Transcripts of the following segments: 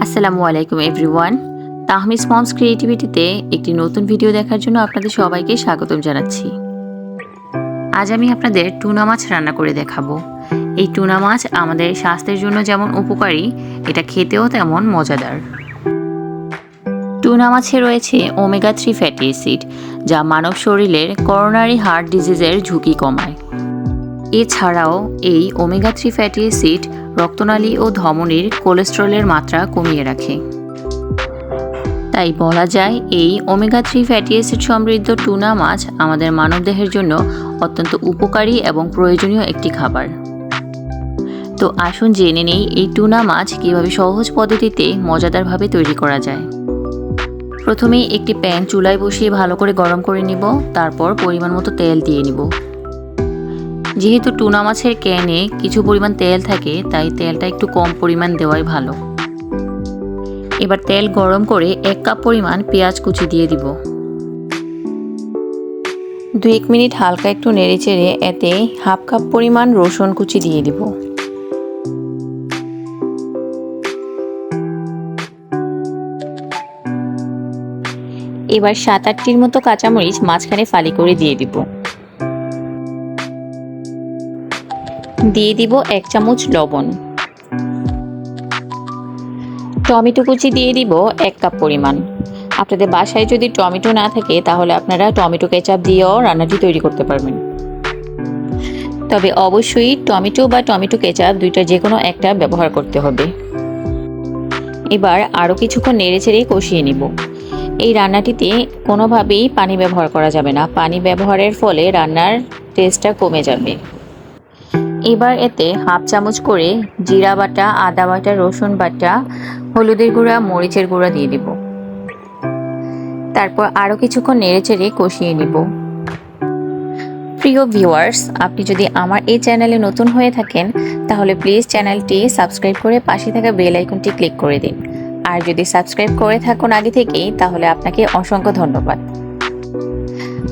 আসসালামু আলাইকুম everyone. তাহমিস moms ক্রিয়েটিভিটিতে একটি নতুন ভিডিও দেখার জন্য আপনাদের সবাইকে স্বাগতম জানাচ্ছি। আজ আমি আপনাদের টুনা মাছ রান্না করে দেখাবো। এই টুনা মাছ আমাদের স্বাস্থ্যের জন্য যেমন উপকারী, এটা খেতেও তেমন মজাদার। টুনা মাছে রয়েছে ওমেগা 3 ফ্যাটি অ্যাসিড, যা মানব শরীরের করোনারি হার্ট ডিজিজের ঝুঁকি কমায়। এছাড়াও এই ওমেগা 3 ফ্যাটি অ্যাসিড রক্তনালী ও ধমনীর কোলেস্টেরলের মাত্রা কমিয়ে রাখে। তাই বলা যায় এই ওমেগা 3 ফ্যাটি অ্যাসিড সমৃদ্ধ টুনা মাছ আমাদের মানবদেহের জন্য অত্যন্ত উপকারী এবং প্রয়োজনীয় একটি খাবার। তো আসুন জেনে নেই এই টুনা মাছ কীভাবে সহজ পদ্ধতিতে মজাদারভাবে তৈরি করা যায়। প্রথমেই একটি প্যান চুলায় বসিয়ে ভালো করে গরম করে নিব, তারপর পরিমাণ মতো তেল দিয়ে নিব। যেহেতু টুনা মাছের ক্যানে কিছু পরিমাণ তেল থাকে, তাই তেলটা একটু কম পরিমাণ দেওয়াই ভালো। এবার তেল গরম করে 1 কাপ পরিমাণ পেঁয়াজ কুচি দিয়ে দিব। 2 মিনিট হালকা একটু নেড়েচেড়ে এতে 1/2 কাপ পরিমাণ রসুন কুচি দিয়ে দিব। এবার 7-8টির মতো কাঁচামরিচ মাঝখানে ফালি করে দিয়ে দিব। দিয়ে দিব 1 চামচ লবণ। টমেটো কুচি দিয়ে দিব 1 কাপ পরিমাণ। আপনাদের বাসায় যদি টমেটো না থাকে তাহলে আপনারা টমেটো কেচাপ দিয়েও রান্নাটি তৈরি করতে পারবেন। তবে অবশ্যই টমেটো বা টমেটো কেচাপ দুইটা যে কোনো একটা ব্যবহার করতে হবে। এবার আরও কিছুক্ষণ নেড়েচেড়ে কষিয়ে নিব। এই রান্নাটিতে কোনোভাবেই পানি ব্যবহার করা যাবে না। পানি ব্যবহারের ফলে রান্নার টেস্টটা কমে যাবে। এবার এতে 1/2 চামচ করে জিরা বাটা, আদা বাটা, রসুন বাটা, হলুদের গুঁড়া, মরিচের গুঁড়া দিয়ে দিব। তারপর আরও কিছুক্ষণ নেড়েচেড়ে কষিয়ে নিব। প্রিয় ভিউয়ার্স, আপনি যদি আমার এই চ্যানেলে নতুন হয়ে থাকেন তাহলে প্লিজ চ্যানেলটি সাবস্ক্রাইব করে পাশে থাকা বেল আইকনটি ক্লিক করে দিন। আর যদি সাবস্ক্রাইব করে থাকুন আগে থেকেই তাহলে আপনাকে অসংখ্য ধন্যবাদ।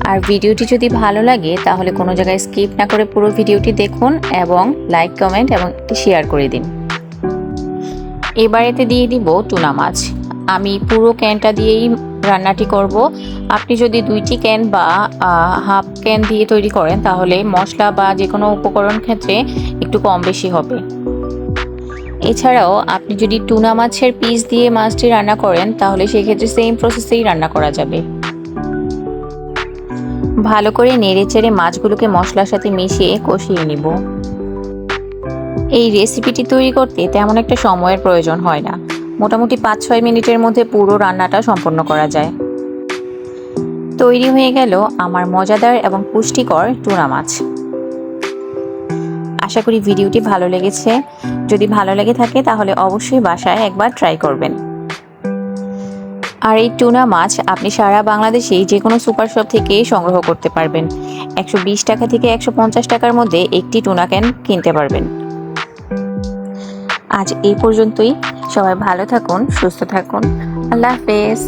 আর ভিডিওটি যদি ভালো লাগে তাহলে কোনো জায়গায় স্কিপ না করে পুরো ভিডিওটি দেখুন এবং লাইক, কমেন্ট এবং শেয়ার করে দিন। এবার এতে দিয়ে দিব টুনা মাছ। আমি পুরো ক্যানটা দিয়েই রান্নাটি করব। আপনি যদি 2টি ক্যান বা 1/2 ক্যান দিয়ে তৈরি করেন তাহলে মশলা বা যে কোনো উপকরণ ক্ষেত্রে একটু কম বেশি হবে। এছাড়াও আপনি যদি টুনা মাছের পিস দিয়ে মাছটি রান্না করেন তাহলে সেক্ষেত্রে সেম প্রসেসেই রান্না করা যাবে। ভালো করে নেড়েচেড়ে মাছগুলোকে মশলার সাথে মিশিয়ে কষিয়ে নিব। এই রেসিপিটি তৈরি করতে তেমন একটা সময়ের প্রয়োজন হয় না। মোটামুটি 5-6 মিনিটের মধ্যে পুরো রান্নাটা সম্পন্ন করা যায়। তৈরি হয়ে গেল আমার মজাদার এবং পুষ্টিকর টুনা মাছ। আশা করি ভিডিওটি ভালো লেগেছে। যদি ভালো লেগে থাকে তাহলে অবশ্যই বাসায় একবার ট্রাই করবেন। আর এই টুনা মাছ আপনি সারা বাংলাদেশেই যে কোনো সুপার শপ থেকে সংগ্রহ করতে পারবেন। 120 টাকা থেকে 150 টাকার মধ্যে একটি টুনা ক্যান কিনতে পারবেন। আজ এই পর্যন্তই। সবাই ভালো থাকুন, সুস্থ থাকুন। আল্লাহ হাফেজ।